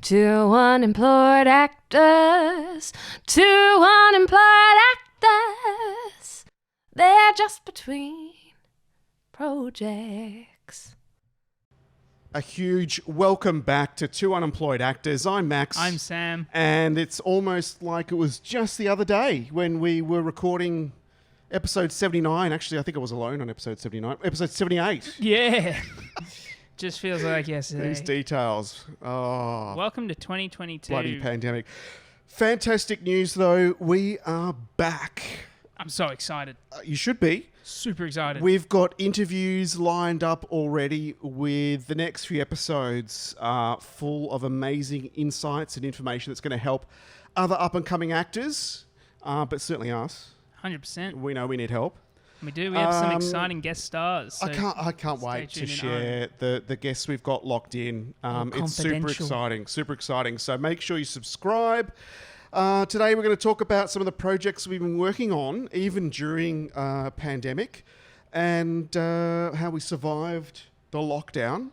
Two unemployed actors, two unemployed actors. They're just between projects. A huge welcome back to Two Unemployed Actors. I'm Max. I'm Sam. And it's almost like it was just the other day when we were recording episode 79. Actually, I think I was alone on episode 79. Episode 78. Yeah. Just feels like yesterday. These details. Oh. Welcome to 2022. Bloody pandemic. Fantastic news, though. We are back. I'm so excited. You should be. Super excited. We've got interviews lined up already with the next few episodes full of amazing insights and information that's going to help other up-and-coming actors, but certainly us. 100%. We know we need help. We do. We have some exciting guest stars. So I can't wait to share the guests we've got locked in. It's super exciting. So make sure you subscribe. Today we're going to talk about some of the projects we've been working on, even during pandemic, and how we survived the lockdown,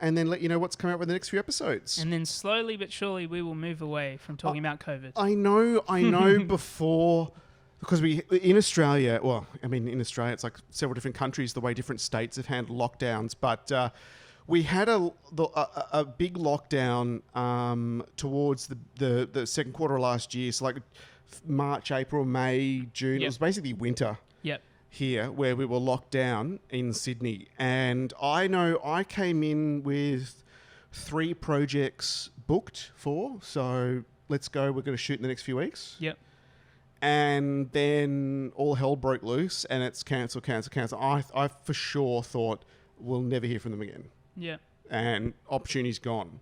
and then let you know what's coming up with the next few episodes. And then slowly but surely we will move away from talking about COVID. I know before... Because in Australia, in Australia, it's like several different countries, the way different states have handled lockdowns. But we had a big lockdown towards the second quarter of last year. So like March, April, May, June. Yep. It was basically winter here where we were locked down in Sydney. And I know I came in with 3 projects booked for. So let's go. We're going to shoot in the next few weeks. Yep. And then all hell broke loose and it's cancel. I for sure thought we'll never hear from them again. Yeah. And opportunity's gone.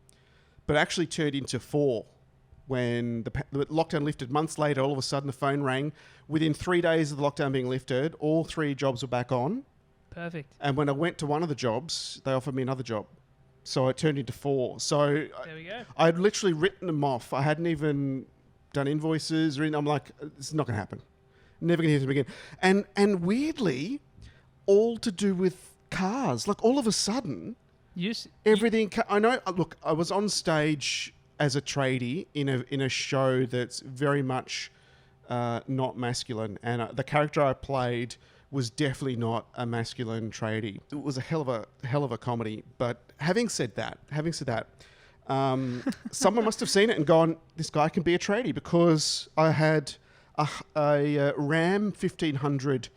But it actually turned into 4 when the lockdown lifted. Months later, all of a sudden the phone rang. Within 3 days of the lockdown being lifted, all 3 jobs were back on. Perfect. And when I went to one of the jobs, they offered me another job. So it turned into 4. So there we go. I'd literally written them off. I hadn't even... done invoices or anything. I'm like, this is not going to happen. Never going to hear them again. And weirdly, all to do with cars. Like all of a sudden, everything. I know. Look, I was on stage as a tradie in a show that's very much not masculine, and the character I played was definitely not a masculine tradie. It was a hell of a comedy. But having said that. Someone must have seen it and gone, this guy can be a tradie, because I had a Ram 1500.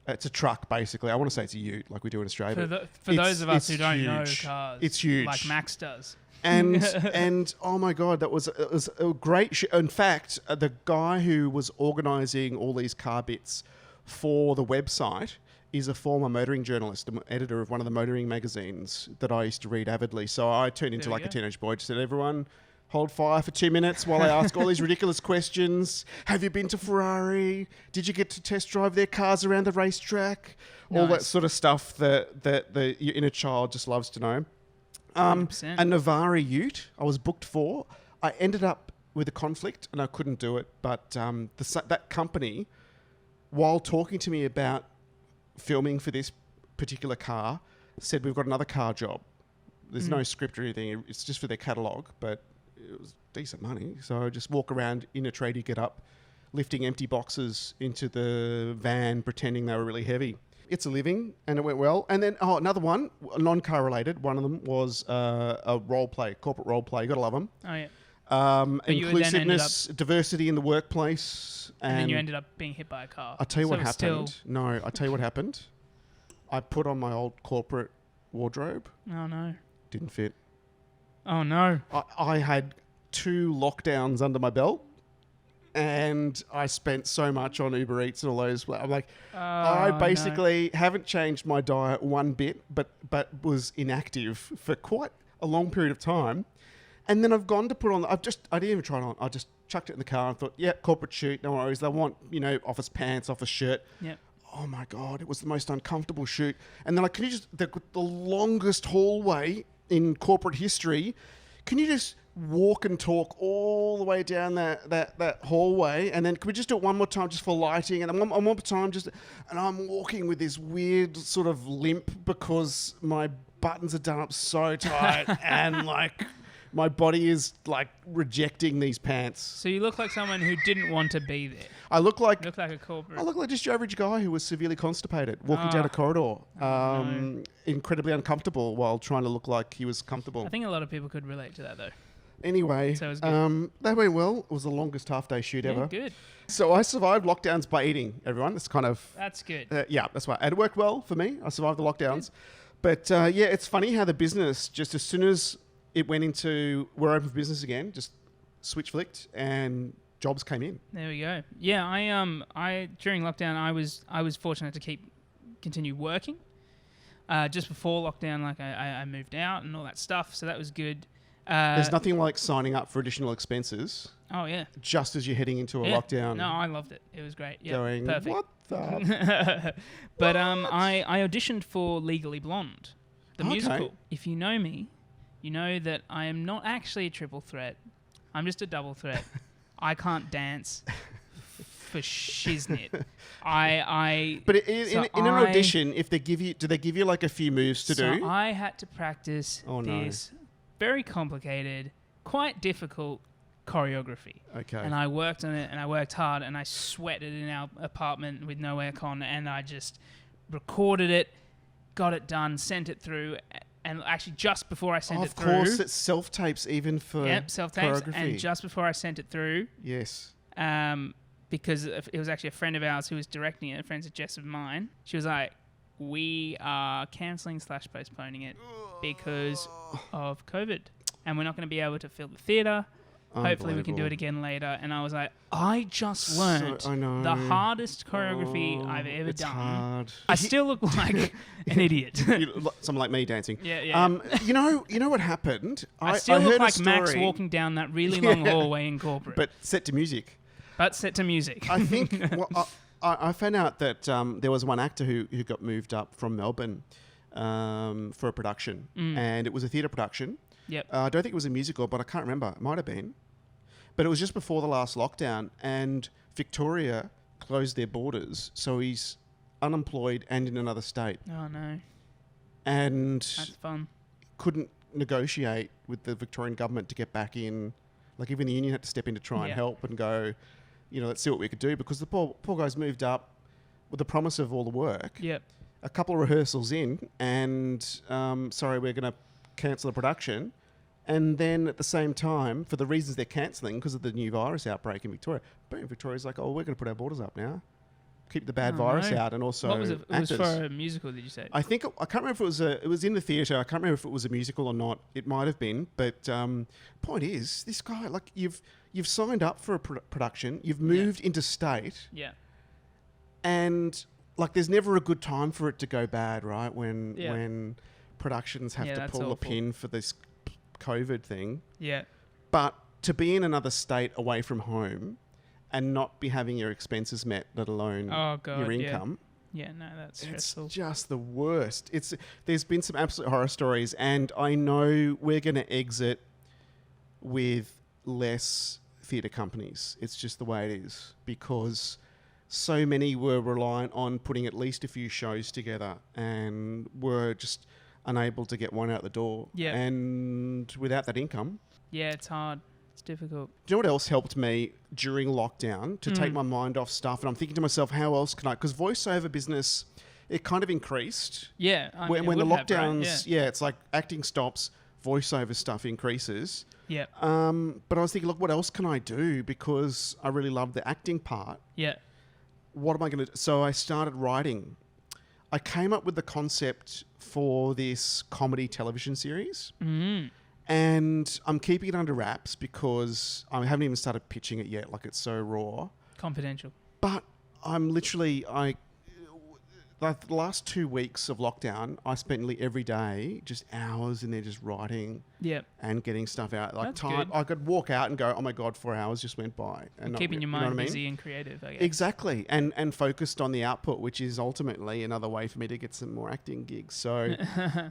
It's a truck, basically. I want to say it's a ute, like we do in Australia. For those of us who don't know cars, it's huge, like Max does. And oh my God, it was a great in fact, the guy who was organising all these car bits for the website is a former motoring journalist, editor of one of the motoring magazines that I used to read avidly. So I turned into like a teenage boy. Just said, everyone, hold fire for 2 minutes while I ask all these ridiculous questions. Have you been to Ferrari? Did you get to test drive their cars around the racetrack? Nice. All that sort of stuff that your inner child just loves to know. A Navari ute I was booked for. I ended up with a conflict and I couldn't do it. But that company, while talking to me about filming for this particular car, said we've got another car job. There's no script or anything. It's just for their catalogue, but it was decent money. So I just walk around in a tradie get up, lifting empty boxes into the van, pretending they were really heavy. It's a living, and it went well. And then, another one, non-car related. One of them was a role play, corporate role play. You got to love them. Oh, yeah. Inclusiveness, diversity in the workplace. And then you ended up being hit by a car. I'll tell you what happened. I'll tell you what happened. I put on my old corporate wardrobe. Oh, no. Didn't fit. Oh, no. I had 2 lockdowns under my belt, and I spent so much on Uber Eats and all those. I'm like, I basically haven't changed my diet one bit, but was inactive for quite a long period of time. And then I've gone to put on, I didn't even try it on. I just chucked it in the car and thought, corporate shoot, no worries. They want, office pants, office shirt. Yep. Oh my God, it was the most uncomfortable shoot. And then can you just, the longest hallway in corporate history, can you just walk and talk all the way down that hallway? And then can we just do it one more time just for lighting? And then one more time and I'm walking with this weird sort of limp because my buttons are done up so tight and like My body is like rejecting these pants. So you look like someone who didn't want to be there. I look like You look like a corporate. I look like just your average guy who was severely constipated, walking down a corridor, no. incredibly uncomfortable while trying to look like he was comfortable. I think a lot of people could relate to that though. Anyway, So it was good. that went well. It was the longest half-day shoot ever. Yeah, good. So I survived lockdowns by eating, everyone. That's kind of... That's good. yeah, that's right. And it worked well for me. I survived the lockdowns. But yeah, it's funny how the business, just as soon as it went into we're open for business again, just switch flicked and jobs came in. There we go. Yeah, I during lockdown I was fortunate to continue working. Just before lockdown, like I moved out and all that stuff, so that was good. There's nothing like signing up for additional expenses Oh yeah. just as you're heading into a lockdown. No, I loved it. It was great. Yeah, going, perfect. what the... But I auditioned for Legally Blonde, the Okay. musical. If you know me, you know that I am not actually a triple threat. I'm just a double threat. I can't dance for shiznit. But in an audition, if they give you, do they give you like a few moves to do? I had to practice this very complicated, quite difficult choreography. Okay. And I worked on it, and I worked hard, and I sweated in our apartment with no aircon, and I just recorded it, got it done, sent it through, and actually just before I sent it through... Of course, it's self-tapes even for self-tapes, choreography. and just before I sent it through... Yes. Because it was actually a friend of ours who was directing it, a friend of Jess of mine. She was like, we are cancelling/postponing it because of COVID. And we're not going to be able to fill the theatre. Hopefully we can do it again later. And I was like, I just learned the hardest choreography I've ever done. Hard. I still look like an idiot. Someone like me dancing. Yeah. You know what happened? I still heard look a like Max story, walking down that really long hallway in corporate. but set to music. But set to music. I think I found out that there was one actor who got moved up from Melbourne for a production, and it was a theatre production. Yep. I don't think it was a musical, but I can't remember. It might have been. But it was just before the last lockdown, and Victoria closed their borders, so he's unemployed and in another state. Oh, no. And That's fun. couldn't negotiate with the Victorian government to get back in. Like, even the union had to step in to try and help and go, let's see what we could do, because the poor guys moved up with the promise of all the work. Yep. A couple of rehearsals in, and sorry, we're going to cancel the production. And then at the same time, for the reasons they're cancelling, because of the new virus outbreak in Victoria, boom, Victoria's like, we're going to put our borders up now. Keep the bad virus out, and also what was it? It was actors. for a musical, did you say? I can't remember if it was in the theatre. I can't remember if it was a musical or not. It might have been. But point is, this guy, like, you've signed up for a production, you've moved interstate. Yeah. And like, there's never a good time for it to go bad, right? When productions have to pull the pin for this COVID thing. Yeah. But to be in another state away from home and not be having your expenses met, let alone your income. Yeah, no, that's stressful. It's just the worst. There's been some absolute horror stories, and I know we're going to exit with less theatre companies. It's just the way it is, because so many were reliant on putting at least a few shows together and were just unable to get one out the door. Yeah. And without that income... Yeah, it's hard. It's difficult. Do you know what else helped me during lockdown to take my mind off stuff? And I'm thinking to myself, how else can I... Because voiceover business, it kind of increased. Yeah. When the lockdowns... it's like acting stops, voiceover stuff increases. Yeah. But I was thinking, look, what else can I do? Because I really love the acting part. Yeah. What am I going to... So I started writing. I came up with the concept for this comedy television series. Mm-hmm. And I'm keeping it under wraps because I haven't even started pitching it yet. Like, it's so raw. Confidential. But I'm literally... Like, the last 2 weeks of lockdown, I spent nearly every day just hours in there just writing and getting stuff out. Like, That's time, good. I could walk out and go, oh my God, 4 hours just went by. And Keeping your mind you know what I mean? busy and creative, I guess. Exactly. And focused on the output, which is ultimately another way for me to get some more acting gigs. So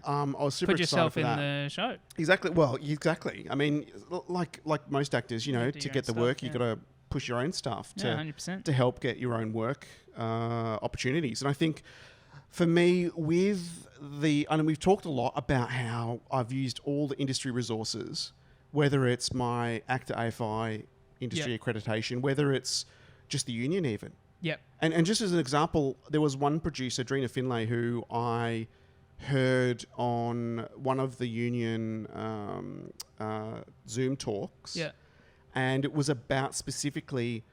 I was super Put excited yourself for in that. the show. Exactly. Well, exactly. I mean, like most actors, do to your get own the stuff, work, you got to push your own stuff Yeah, 100%. to help get your own work opportunities. And I think for me, and we've talked a lot about how I've used all the industry resources whether it's my ACTA AFI industry accreditation, whether it's just the union even. Yep. And just as an example, there was one producer, Drina Finlay, who I heard on one of the union Zoom talks. Yeah. And it was about specifically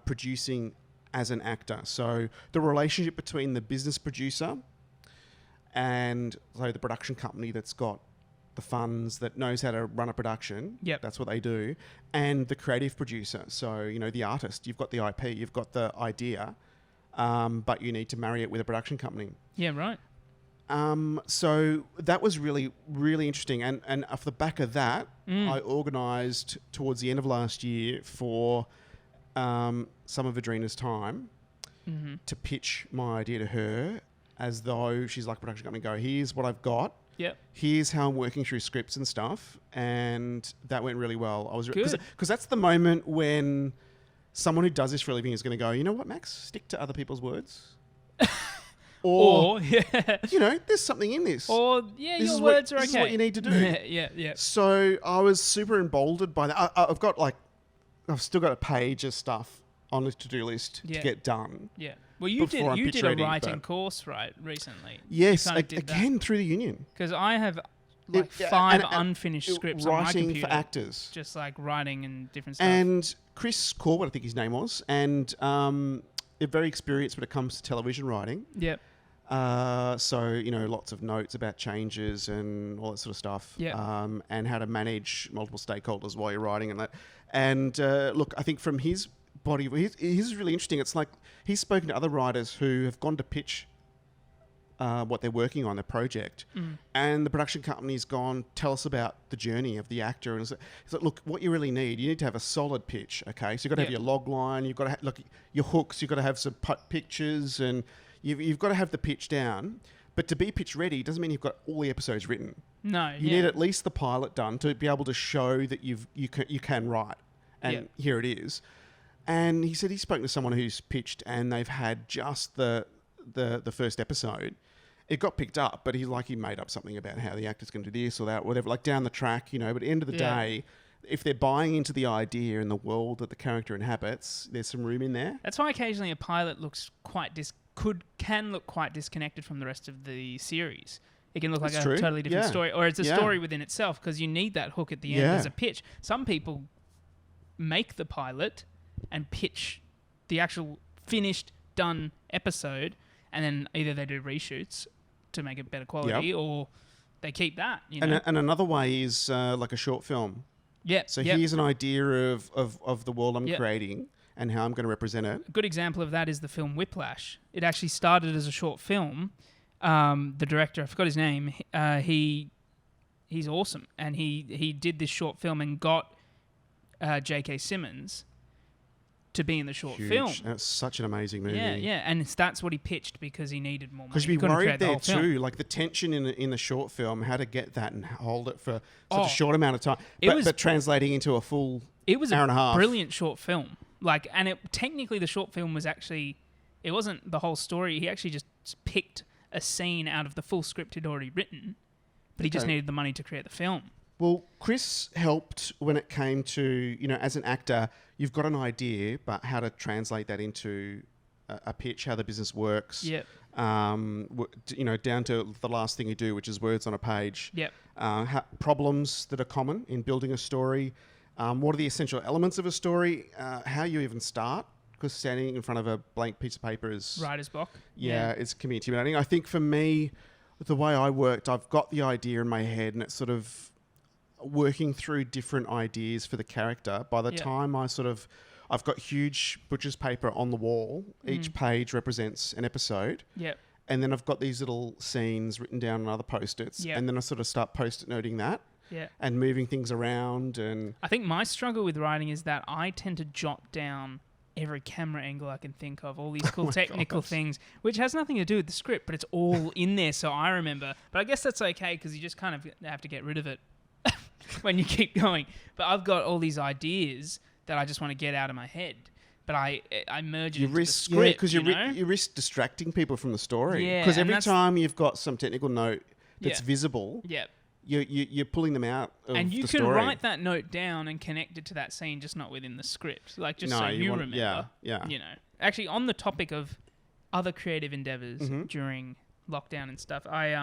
producing as an actor. So the relationship between the business producer and the production company that's got the funds, that knows how to run a production. Yep. That's what they do. And the creative producer. So, the artist, you've got the IP, you've got the idea, but you need to marry it with a production company. Yeah, right. So that was really, really interesting. And off the back of that, I organised towards the end of last year for some of Adrina's time to pitch my idea to her, as though she's like a production company, go, here's what I've got. Yep. Here's how I'm working through scripts and stuff. And that went really well. Because that's the moment when someone who does this for a living is going to go, you know what, Max? Stick to other people's words. Or there's something in this. Or, your words are okay. This is what you need to do. Yeah. So I was super emboldened by that. I've still got a page of stuff on the to-do list to get done. Yeah. Well, you did a writing course, right, recently? Yes, again through the union. Because I have five unfinished scripts on my computer. Writing for actors. Just like writing and different stuff. And Chris Corbett, I think his name was, and they're very experienced when it comes to television writing. Yep. So, lots of notes about changes and all that sort of stuff. Yeah. And how to manage multiple stakeholders while you're writing and that. And look, I think from his body, his is really interesting. It's like he's spoken to other writers who have gone to pitch what they're working on, their project. And the production company's gone, tell us about the journey of the actor. And it's like, look, what you really need, you need to have a solid pitch, okay? So you've got to have your log line, you've got to have your hooks, you've got to have some pictures, and you've got to have the pitch down. But to be pitch ready doesn't mean you've got all the episodes written. No. You need at least the pilot done to be able to show that you can write. And here it is. And he said he's spoken to someone who's pitched and they've had just the first episode. It got picked up, but he made up something about how the actor's going to do this or that, whatever, like down the track, but at the end of the day, if they're buying into the idea and the world that the character inhabits, there's some room in there. That's why occasionally a pilot looks can look quite disconnected from the rest of the series. It can look like a totally different story, or it's a story within itself, because you need that hook at the end as a pitch. Some people make the pilot and pitch the actual finished, done episode, and then either they do reshoots to make it better quality, or they keep that. And another way is like a short film. Yeah. So here's an idea of the world I'm creating and how I'm going to represent it. A good example of that is the film Whiplash. It actually started as a short film. The director, I forgot his name, he's awesome. And he did this short film and got J.K. Simmons to be in the short film. That's such an amazing movie. Yeah. And that's what he pitched because he needed more money. Because you'd be worried there too, like the tension in the short film, how to get that and hold it for such a short amount of time. But translating into a full hour and a half. Brilliant short film. Technically the short film was actually, it wasn't the whole story. He actually just picked a scene out of the full script he'd already written, but he just needed the money to create the film. Well, Chris helped when it came to, as an actor, you've got an idea, but how to translate that into a pitch, how the business works. Yep. Down to the last thing you do, which is words on a page. Yep. Problems that are common in building a story. What are the essential elements of a story? How you even start. Because standing in front of a blank piece of paper is... Writer's block. Yeah, it can be intimidating. I think for me, the way I worked, I've got the idea in my head and it's sort of working through different ideas for the character. By the time I've got huge butcher's paper on the wall. Each page represents an episode. Yep. And then I've got these little scenes written down on other Post-its. Yep. And then I sort of start Post-it noting that. Yeah. And moving things around. And I think my struggle with writing is that I tend to jot down every camera angle I can think of, all these cool technical things, which has nothing to do with the script, but it's all in there, so I remember. But I guess that's okay, because you just kind of have to get rid of it when you keep going. But I've got all these ideas that I just want to get out of my head, but I merge it into the script. Yeah, because you risk distracting people from the story. Yeah, because every time you've got some technical note that's visible, you're pulling them out of And you the can story. write that note down and connect it to that scene, just not within the script. Like, just so you remember. Yeah. You know. Actually, on the topic of other creative endeavors during lockdown and stuff, I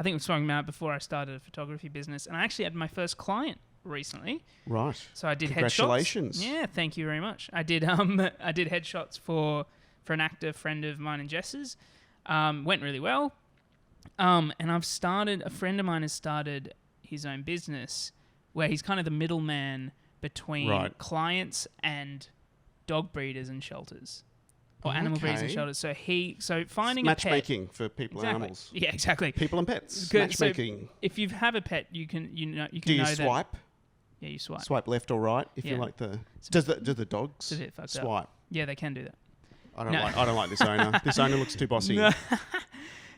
think we were talking about before I started a photography business, and I actually had my first client recently. Right. So I did Congratulations. headshots. Yeah, thank you very much. I did headshots for an actor friend of mine and Jess's. Went really well. And a friend of mine has started his own business where he's kind of the middleman between clients and dog breeders and shelters. Or animal breeders and shelters. So finding a pet. Matchmaking for people and animals. Yeah, exactly. People and pets. Good. Matchmaking. So if you have a pet, you can Do you know swipe? that. Yeah, you swipe. Swipe left or right if you like the. Do the dogs It's a bit fucked swipe? up. Yeah, they can do that. I don't like this owner. This owner looks too bossy. No.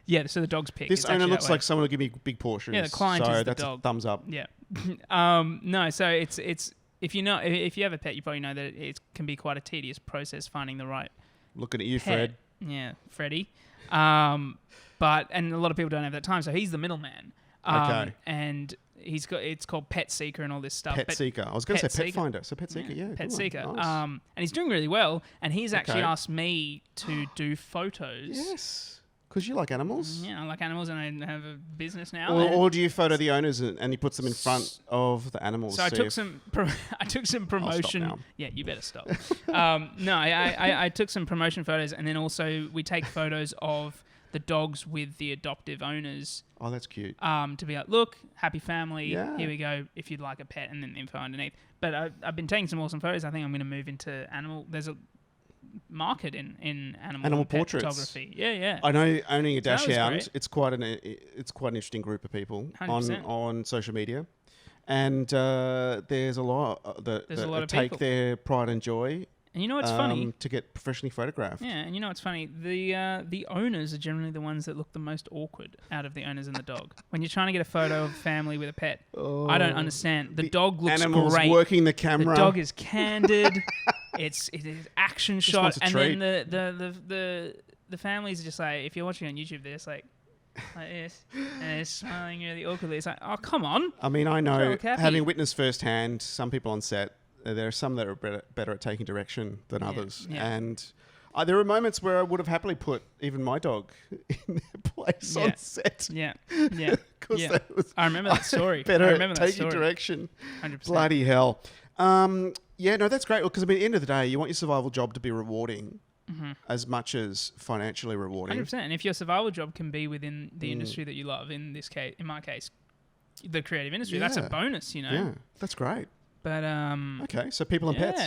Yeah, so the dog's pick. This It's owner actually looks that way. like someone will give me big portions. Yeah, the client so is the that's dog. a thumbs up. Yeah. No, so it's if you have a pet, you probably know that it can be quite a tedious process finding the right Looking at you, pet. Fred. Yeah, Freddie. And a lot of people don't have that time, so he's the middleman. Okay. And it's called Pet Seeker and all this stuff. Pet Seeker. I was going to say Pet Seeker. Finder. So Pet Seeker, yeah. Pet good Seeker. one. Nice. And he's doing really well. And he's actually Okay. asked me to do photos. Yes. Because you like animals. Yeah, I like animals, and I have a business now. Or do you photo the owners and he puts them in front of the animals? So I took some promotion. now. Yeah, you better stop. No, I took some promotion photos, and then also we take photos of the dogs with the adoptive owners. Oh, that's cute. To be like, look, happy family. Yeah. Here we go. If you'd like a pet, and then the info underneath. But I've been taking some awesome photos. I think I'm going to move into animal. There's a market in animal and pet portraits. photography. Yeah. I know owning a So that dash was hound. great. It's quite an interesting group of people 100%. on social media, and there's a lot that There's a lot of take people. their pride and joy. And you know what's funny? To get professionally photographed. Yeah, and you know what's funny? The owners are generally the ones that look the most awkward out of the owners and the dog. When you're trying to get a photo of a family with a pet, I don't understand. The dog looks Animals great. working the camera. The dog is candid. it is action Just shot, wants a and treat. then the families are just like, if you're watching on YouTube, they're just like this, and they're smiling really awkwardly. It's like, oh, come on. I mean, I know, look happy. having witnessed firsthand some people on set, there are some that are better at taking direction than others. yeah. And there were moments where I would have happily put even my dog in their place on set. Yeah. 'Cause Yeah. that was I remember that story. better I at remember that taking story. direction. 100%. Bloody hell. Yeah, no, that's great. Because at the end of the day, you want your survival job to be rewarding as much as financially rewarding. 100%. And if your survival job can be within the industry that you love, in my case, the creative industry, that's a Yeah. bonus, you know. Yeah, that's great. But Okay, so people and pets.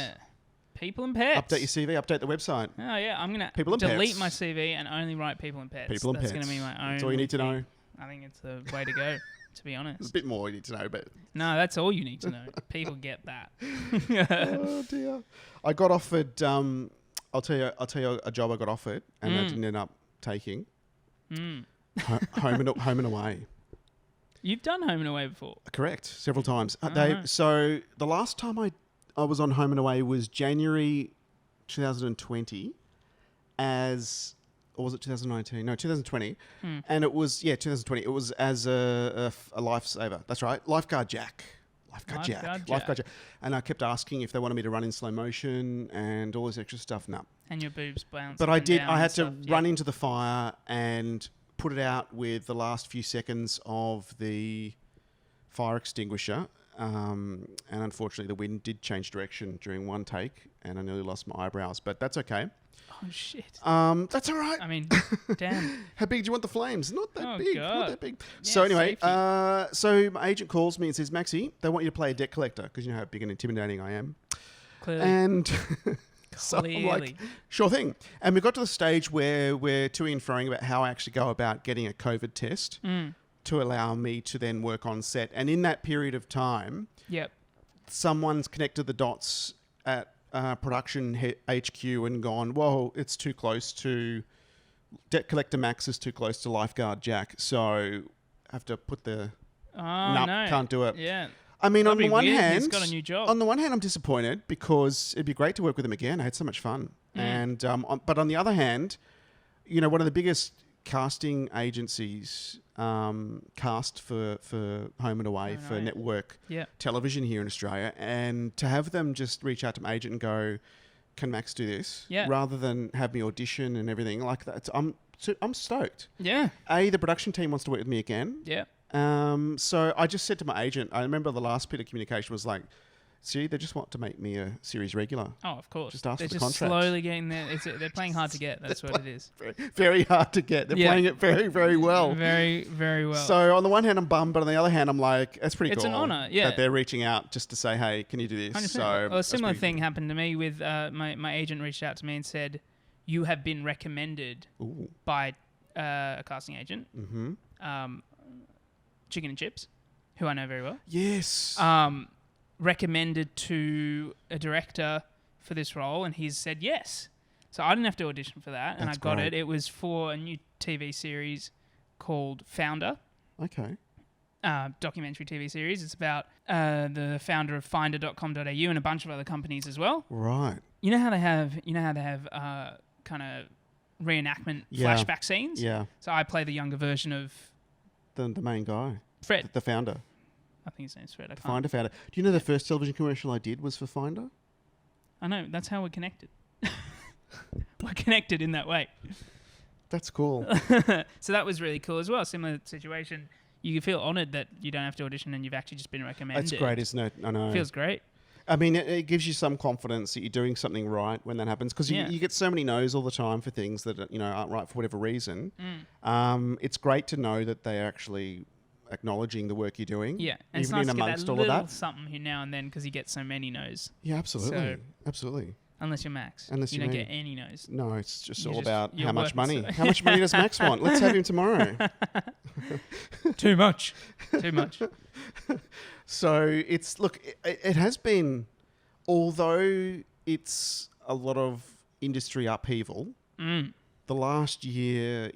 People and pets. Update your CV, update the website. Oh yeah, I'm gonna People and delete pets. my CV and only write people and pets. People and That's pets. gonna be my own. That's all you need to thing. know. I think it's the way to go. To be There's a honest. bit more you need to know, but No, that's all you need to know. People get that. oh dear. I got offered. I'll tell you a job I got offered, and I didn't end up taking. Home and away. You've done Home and Away before. Correct, several times. right. So the last time I was on Home and Away was January 2020, or was it 2019? No, 2020. And it was 2020. It was as a lifesaver. That's right, Lifeguard Jack. Lifeguard Jack. And I kept asking if they wanted me to run in slow motion and all this extra stuff. No. And your boobs bounce. But up I and did. down I and had stuff. to run into the fire and put it out with the last few seconds of the fire extinguisher. And unfortunately, the wind did change direction during one take, and I nearly lost my eyebrows. But that's okay. Oh shit. That's all right. I mean, damn. How big do you want the flames? Not that Oh, big. God. Not that big. Yeah, So anyway, safety. so my agent calls me and says, Maxie, they want you to play a debt collector because you know how big and intimidating I am. Clearly. And so I'm like, Clearly. sure thing. And we got to the stage where we're to-ing and froing about how I actually go about getting a COVID test to allow me to then work on set. And in that period of time, Yep. someone's connected the dots at production HQ and gone, whoa, it's too close to Debt Collector Max is too close to Lifeguard Jack, so have to put the Oh nope, no. can't do it. Yeah. I mean, That'd on the be one weird. hand, He's got a new job. on the one hand, I'm disappointed because it'd be great to work with him again. I had so much fun, and but on the other hand, you know, one of the biggest casting agencies cast for Home and Away and for Away. network Yeah. television here in Australia, and to have them just reach out to my agent and go, "Can Max do this?" Yeah. Rather than have me audition and everything like that. I'm stoked. Yeah. The production team wants to work with me again. Yeah. So I just said to my agent, I remember the last bit of communication was like, "See, they just want to make me a series regular." Oh, of course. Just ask They're for the just contract. slowly getting there. They're playing hard to get. That's what it is. Very, very hard to get. They're Yeah. playing it very, very well. Very, very well. So on the one hand, I'm bummed, but on the other hand, I'm like, it's pretty It's cool. an honour, yeah. That they're reaching out just to say, "Hey, can you do this?" 100%. So Well, a that's similar pretty thing happened to me with my agent reached out to me and said, "You have been recommended Ooh. by a casting agent, Chicken and Chips, who I know very well, Yes. recommended to a director for this role, and he's said yes." So I didn't have to audition for that, and That's I got great. it. It was for a new TV series called Founder. Okay. Documentary TV series. It's about the founder of Finder.com.au and a bunch of other companies as well. Right. You know how they have kind of reenactment Yeah. flashback scenes. Yeah. So I play the younger version of The main guy, Fred. the founder, I think his name's Fred. I can't. Finder founder. Do you know the first television commercial I did was for Finder? I know. That's how we're connected. We're connected in that way. That's cool. So that was really cool as well. Similar situation. You feel honoured that you don't have to audition and you've actually just been recommended. That's great, isn't it? I know. Feels great. I mean, it gives you some confidence that you're doing something right when that happens, because Yeah. you get so many no's all the time for things that aren't right for whatever reason. It's great to know that they're actually acknowledging the work you're doing. Yeah, and it's even nice in to get amongst that all of little that. something here now and then because you get so many no's. Yeah, absolutely, So- absolutely. Unless you're Max. Unless you you're don't me. get any no's. No, it's just You're all just- about you're how much working money. so- How much money does Max want? Let's have him tomorrow. Too much. Too much. So it has been, although it's a lot of industry upheaval, the last year,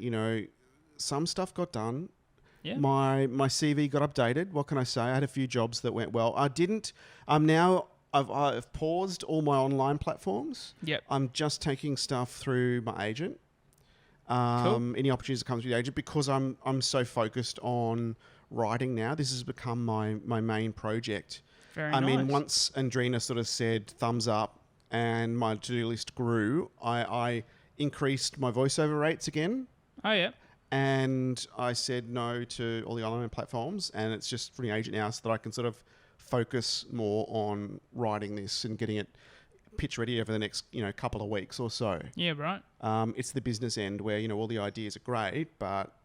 some stuff got done. Yeah. My CV got updated. What can I say? I had a few jobs that went well. I've paused all my online platforms. Yep. I'm just taking stuff through my agent. Any opportunities that comes with the agent, because I'm so focused on writing now. This has become my main project. Very I nice. mean, once Andrina sort of said thumbs up and my to-do list grew, I increased my voiceover rates again. Oh, yeah. And I said no to all the online platforms, and it's just for the agent now so that I can sort of focus more on writing this and getting it pitch ready over the next couple of weeks or so. Yeah, right. It's the business end where all the ideas are great, but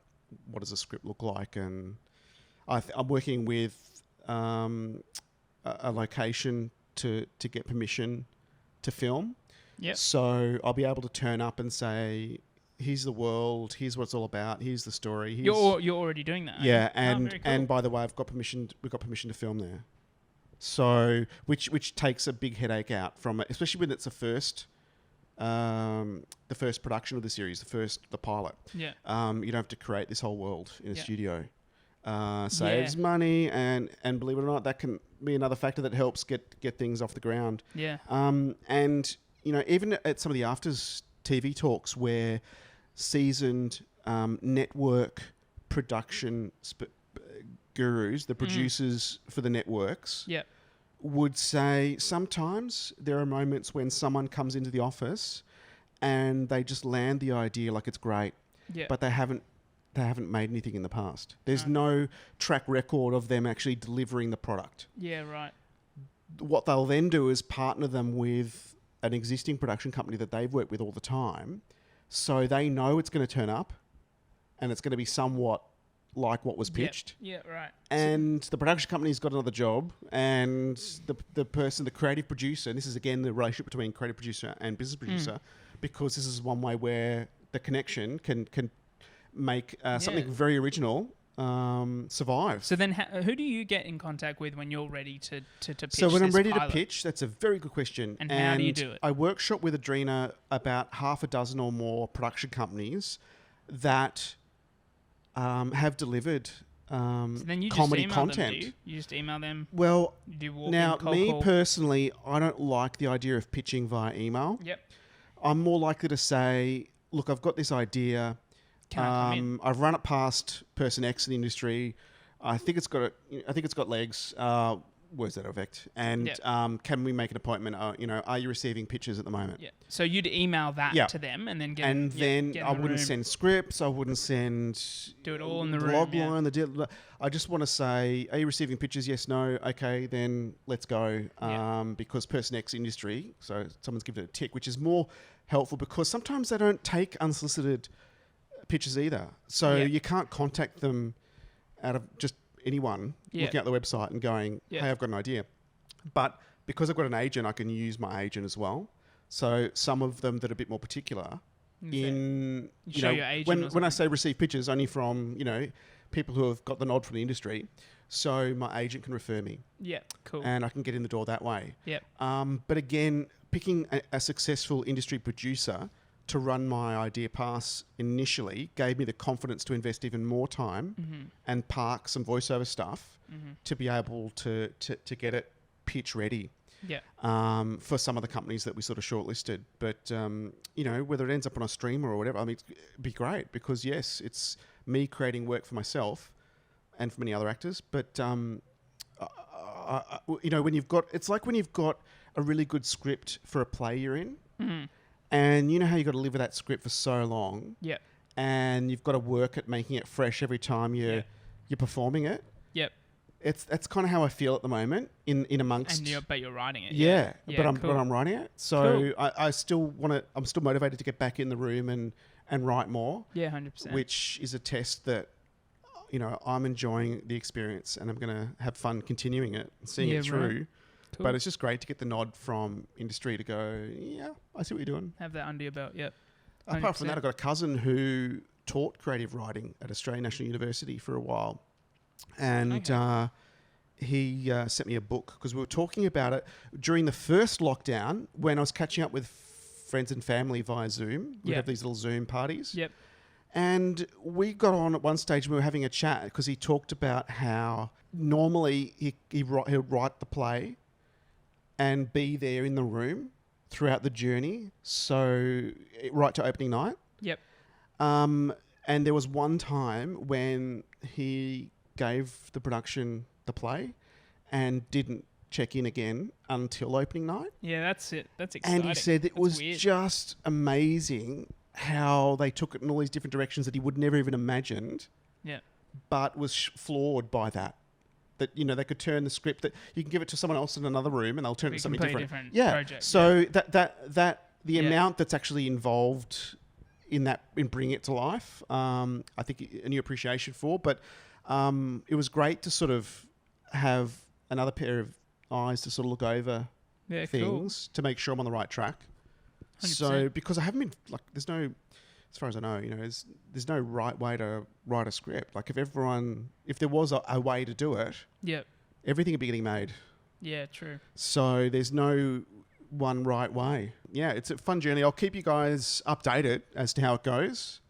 what does a script look like? And I'm working with a location to get permission to film. Yep. So I'll be able to turn up and say, "Here's the world. Here's what it's all about. Here's the story." Here's You're already doing that. yeah, aren't you? Oh, very cool. and by the way, we've got permission to film there. So which takes a big headache out from it, especially when it's the first production of the series, the pilot. Yeah. You don't have to create this whole world in a Yeah. studio. Saves money, and believe it or not, that can be another factor that helps get things off the ground. Yeah. And even at some of the afters TV talks where seasoned network production gurus, the producers for the networks, Yeah. would say sometimes there are moments when someone comes into the office and they just land the idea like it's great, Yeah. but they haven't made anything in the past. There's no track record of them actually delivering the product. Yeah, right. What they'll then do is partner them with an existing production company that they've worked with all the time, so they know it's going to turn up and it's going to be somewhat like what was pitched. Yeah, right. And the production company's got another job, and the creative producer, and this is again the relationship between creative producer and business producer, because this is one way where the connection can make something very original survive. So then who do you get in contact with when you're ready to pitch So when I'm this ready pilot? to pitch, that's a very good question. And how do you do it? I workshop with Adrena about half a dozen or more production companies that have delivered So then you comedy just email content. them, do you? You just email them. Well, You do walk now in, cold me call. personally, I don't like the idea of pitching via email. Yep. I'm more likely to say, look, I've got this idea. Can I come in? I've run it past Person X in the industry. I think it's got legs. Where's that effect? And can we make an appointment? Are you receiving pitches at the moment? Yeah. So you'd email that to them and then get and them, then get I in the wouldn't room. send scripts. I wouldn't send Do it all in the the room, log yeah. line. I just want to say, are you receiving pitches? Yes, no. Okay, then let's go. Because Person X industry, so someone's given it a tick, which is more helpful because sometimes they don't take unsolicited pitches either. So you can't contact them out of just anyone looking at the website and going, hey, I've got an idea. But because I've got an agent, I can use my agent as well. So some of them that are a bit more particular when I say receive pitches, only from, people who have got the nod from the industry. So my agent can refer me. Yeah, cool. And I can get in the door that way. Yep. But again, picking a successful industry producer to run my idea pass initially gave me the confidence to invest even more time and park some voiceover stuff to be able to get it pitch ready. Yeah. For some of the companies that we sort of shortlisted. But, whether it ends up on a streamer or whatever, I mean, it'd be great because, yes, it's me creating work for myself and for many other actors. But, when you've got a really good script for a play you're in, and you know how you've got to live with that script for so long. Yep. And you've got to work at making it fresh every time you're performing it. Yep. That's kind of how I feel at the moment in amongst. But you're writing it. Yeah, but I'm writing it. So I still want to. I'm still motivated to get back in the room and write more. Yeah, 100%. Which is a test that I'm enjoying the experience and I'm going to have fun continuing it, and seeing it through. Right. Cool. But it's just great to get the nod from industry to go, yeah, I see what you're doing. Have that under your belt. Yep. 100%. Apart from that, I've got a cousin who taught creative writing at Australian National University for a while. And he sent me a book because we were talking about it during the first lockdown when I was catching up with friends and family via Zoom. We'd have these little Zoom parties. Yep. And we got on at one stage and we were having a chat because he talked about how normally he'd write the play and be there in the room throughout the journey. So right to opening night. Yep. And there was one time when he gave the production the play and didn't check in again until opening night. Yeah, that's it. That's exciting. And he said it was weird. just amazing how they took it in all these different directions that he would never even imagined. Yeah. But was floored by that. That, they could turn the script, that you can give it to someone else in another room and they'll turn it to something different. Project. So the amount that's actually involved in bringing it to life, I think a new appreciation for. But it was great to sort of have another pair of eyes to sort of look over things to make sure I'm on the right track. 100%. So because I haven't been there's no, as far as I know, there's no right way to write a script. Like if there was a way to do it, everything would be getting made. Yeah, true. So there's no one right way. Yeah, it's a fun journey. I'll keep you guys updated as to how it goes,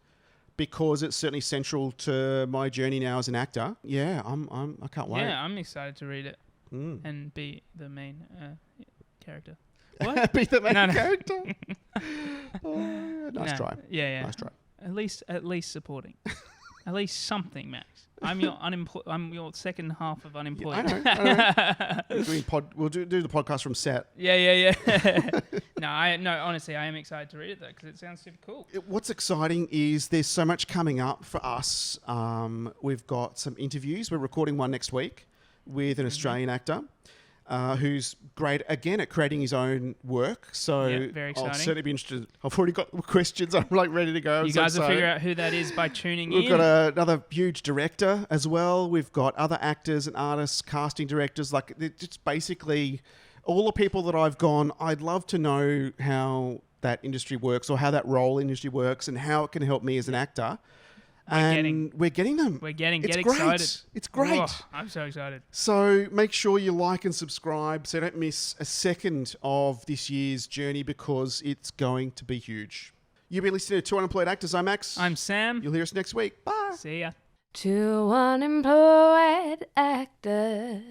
because it's certainly central to my journey now as an actor. Yeah, I can't wait. Yeah, I'm excited to read it and be the main character. What? Be the main character. Nice try. Yeah. Nice try. At least supporting. At least something, Max. I'm your second half of unemployed. I know. We'll do the podcast from set. Yeah. No, honestly, I am excited to read it though because it sounds super cool. What's exciting is there's so much coming up for us. We've got some interviews. We're recording one next week with an Australian actor. Who's great again at creating his own work. So very exciting. I'll certainly be interested. I've already got questions. I'm ready to go. You guys will figure out who that is by tuning in. We've got another huge director as well. We've got other actors and artists, casting directors. It's basically all the people that I've gone, I'd love to know how that industry works or how that role industry works and how it can help me as an actor. We're getting them. Get excited. It's great. Oh, I'm so excited. So make sure you like and subscribe so you don't miss a second of this year's journey because it's going to be huge. You've been listening to Two Unemployed Actors. I'm Max. I'm Sam. You'll hear us next week. Bye. See ya. Two unemployed actors.